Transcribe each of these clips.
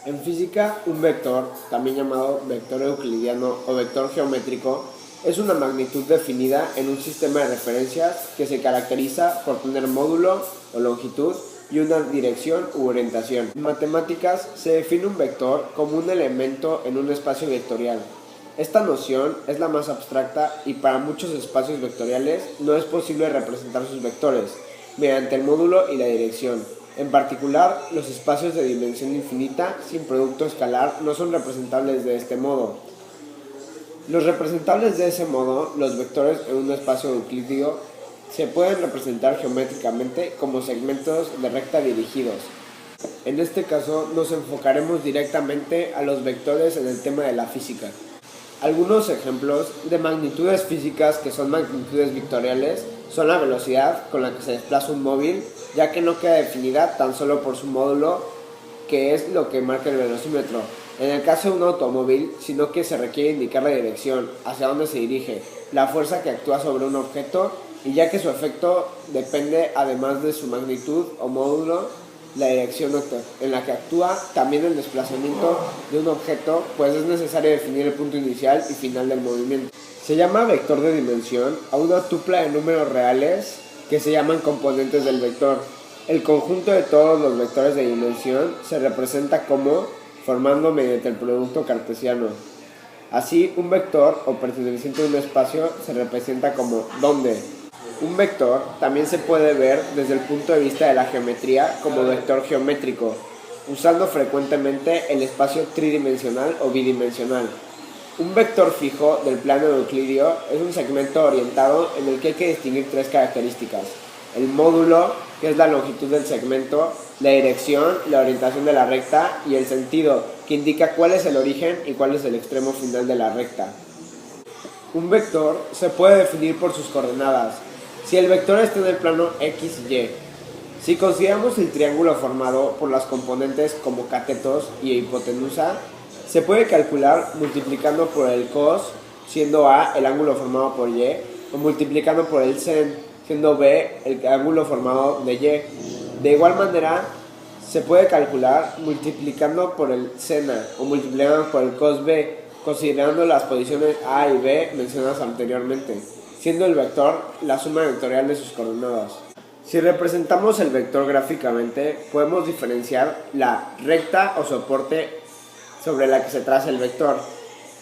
En física, un vector, también llamado vector euclidiano o vector geométrico, es una magnitud definida en un sistema de referencias que se caracteriza por tener módulo o longitud y una dirección u orientación. En matemáticas se define un vector como un elemento en un espacio vectorial. Esta noción es la más abstracta y para muchos espacios vectoriales no es posible representar sus vectores mediante el módulo y la dirección. En particular, los espacios de dimensión infinita sin producto escalar no son representables de este modo. Los representables de ese modo, los vectores en un espacio euclídeo, se pueden representar geométricamente como segmentos de recta dirigidos. En este caso, nos enfocaremos directamente a los vectores en el tema de la física. Algunos ejemplos de magnitudes físicas que son magnitudes vectoriales son la velocidad con la que se desplaza un móvil, ya que no queda definida tan solo por su módulo, que es lo que marca el velocímetro, en el caso de un automóvil, sino que se requiere indicar la dirección, hacia dónde se dirige, la fuerza que actúa sobre un objeto, y ya que su efecto depende, además de su magnitud o módulo, la dirección en la que actúa, también el desplazamiento de un objeto, pues es necesario definir el punto inicial y final del movimiento. Se llama vector de dimensión a una tupla de números reales que se llaman componentes del vector. El conjunto de todos los vectores de dimensión se representa como formando mediante el producto cartesiano. Así, un vector o perteneciente a un espacio se representa como donde. Un vector también se puede ver desde el punto de vista de la geometría como vector geométrico, usando frecuentemente el espacio tridimensional o bidimensional. Un vector fijo del plano euclídeo es un segmento orientado en el que hay que distinguir tres características: el módulo, que es la longitud del segmento, la dirección, la orientación de la recta, y el sentido, que indica cuál es el origen y cuál es el extremo final de la recta. Un vector se puede definir por sus coordenadas, si el vector está en el plano X y Y. Si consideramos el triángulo formado por las componentes como catetos y hipotenusa, se puede calcular multiplicando por el cos, siendo A el ángulo formado por Y, o multiplicando por el sen, siendo B el ángulo formado de Y. De igual manera, se puede calcular multiplicando por el sena o multiplicando por el cos B, considerando las posiciones A y B mencionadas anteriormente, siendo el vector la suma vectorial de sus coordenadas. Si representamos el vector gráficamente, podemos diferenciar la recta o soporte sobre la que se traza el vector,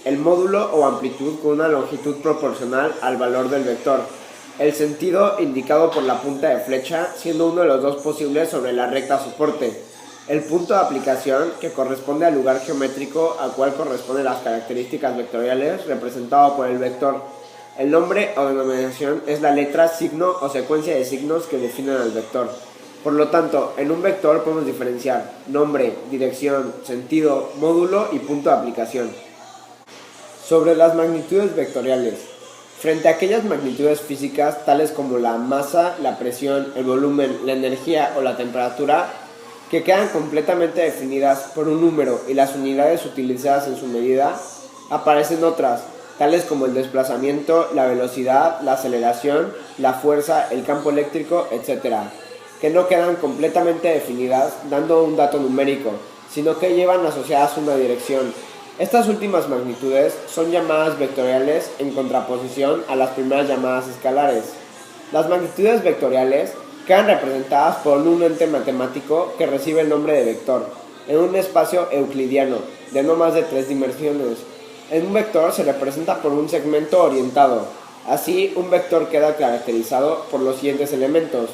el módulo o amplitud con una longitud proporcional al valor del vector, el sentido indicado por la punta de flecha, siendo uno de los dos posibles sobre la recta soporte, el punto de aplicación, que corresponde al lugar geométrico al cual corresponden las características vectoriales representado por el vector. El nombre o denominación es la letra, signo o secuencia de signos que definen al vector. Por lo tanto, en un vector podemos diferenciar nombre, dirección, sentido, módulo y punto de aplicación. Sobre las magnitudes vectoriales. Frente a aquellas magnitudes físicas tales como la masa, la presión, el volumen, la energía o la temperatura, que quedan completamente definidas por un número y las unidades utilizadas en su medida, aparecen otras, tales como el desplazamiento, la velocidad, la aceleración, la fuerza, el campo eléctrico, etc., que no quedan completamente definidas dando un dato numérico, sino que llevan asociadas una dirección. Estas últimas magnitudes son llamadas vectoriales en contraposición a las primeras llamadas escalares. Las magnitudes vectoriales quedan representadas por un ente matemático que recibe el nombre de vector, en un espacio euclidiano, de no más de 3 dimensiones. En un vector se representa por un segmento orientado. Así, un vector queda caracterizado por los siguientes elementos: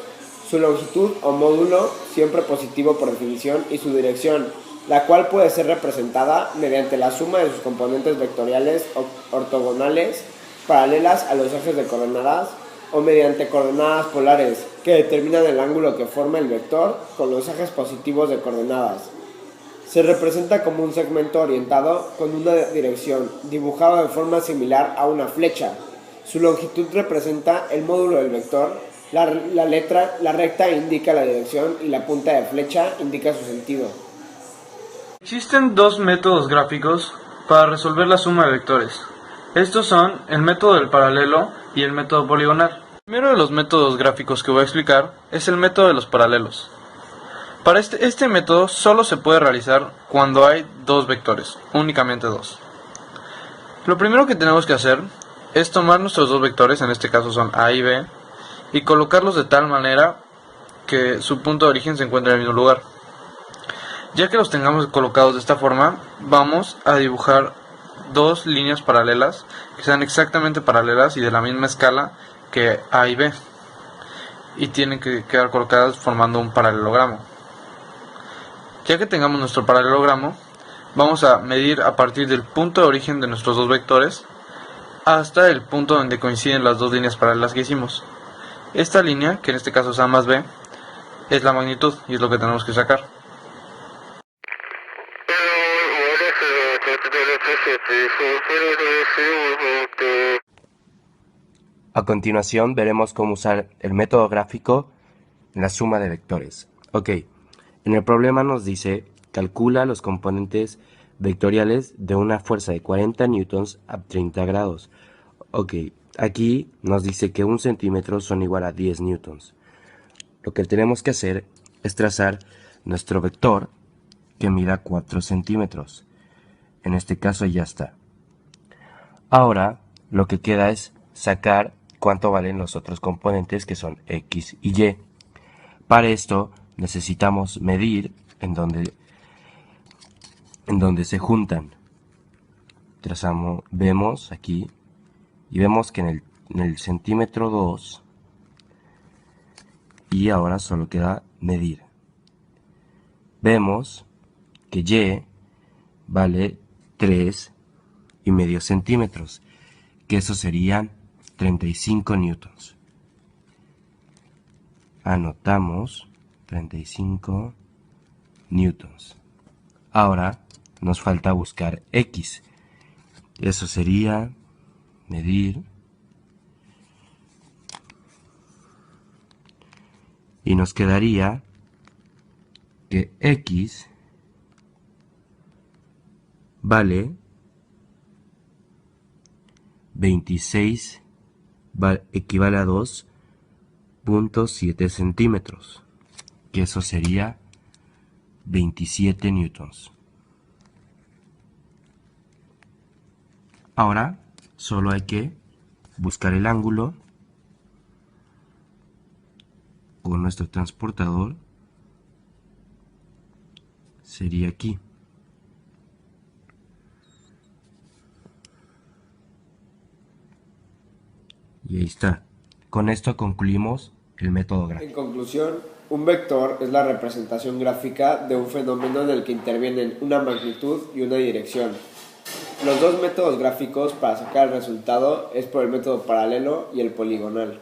su longitud o módulo, siempre positivo por definición, y su dirección, la cual puede ser representada mediante la suma de sus componentes vectoriales ortogonales paralelas a los ejes de coordenadas, o mediante coordenadas polares, que determinan el ángulo que forma el vector con los ejes positivos de coordenadas. Se representa como un segmento orientado con una dirección, dibujado de forma similar a una flecha. Su longitud representa el módulo del vector, la recta indica la dirección y la punta de flecha indica su sentido. Existen dos métodos gráficos para resolver la suma de vectores. Estos son el método del paralelo y el método poligonal. El primero de los métodos gráficos que voy a explicar es el método de los paralelos. Para este método solo se puede realizar cuando hay dos vectores, únicamente dos. Lo primero que tenemos que hacer es tomar nuestros dos vectores, en este caso son A y B, y colocarlos de tal manera que su punto de origen se encuentre en el mismo lugar. Ya que los tengamos colocados de esta forma, vamos a dibujar dos líneas paralelas que sean exactamente paralelas y de la misma escala que A y B, y tienen que quedar colocadas formando un paralelogramo. Ya que tengamos nuestro paralelogramo, vamos a medir a partir del punto de origen de nuestros dos vectores hasta el punto donde coinciden las dos líneas paralelas que hicimos. Esta línea, que en este caso es A más B, es la magnitud y es lo que tenemos que sacar. A continuación veremos cómo usar el método gráfico en la suma de vectores. Ok, en el problema nos dice, calcula los componentes vectoriales de una fuerza de 40 newtons a 30 grados. Ok, aquí nos dice que 1 centímetro son igual a 10 newtons. Lo que tenemos que hacer es trazar nuestro vector que mida 4 centímetros. En este caso ya está. Ahora lo que queda es sacar cuánto valen los otros componentes que son X y Y. Para esto necesitamos medir en donde se juntan. Trazamos, vemos aquí y vemos que en el centímetro 2 y ahora solo queda medir. Vemos que Y vale 3,5 centímetros, que eso serían 35 newtons. Anotamos 35 newtons. Ahora nos falta buscar X. Eso sería medir y nos quedaría que X vale 26, equivale a 2,7 centímetros, que eso sería 27 newtons. Ahora solo hay que buscar el ángulo con nuestro transportador, sería aquí. Y ahí está. Con esto concluimos el método gráfico. En conclusión, un vector es la representación gráfica de un fenómeno en el que intervienen una magnitud y una dirección. Los dos métodos gráficos para sacar el resultado es por el método paralelo y el poligonal.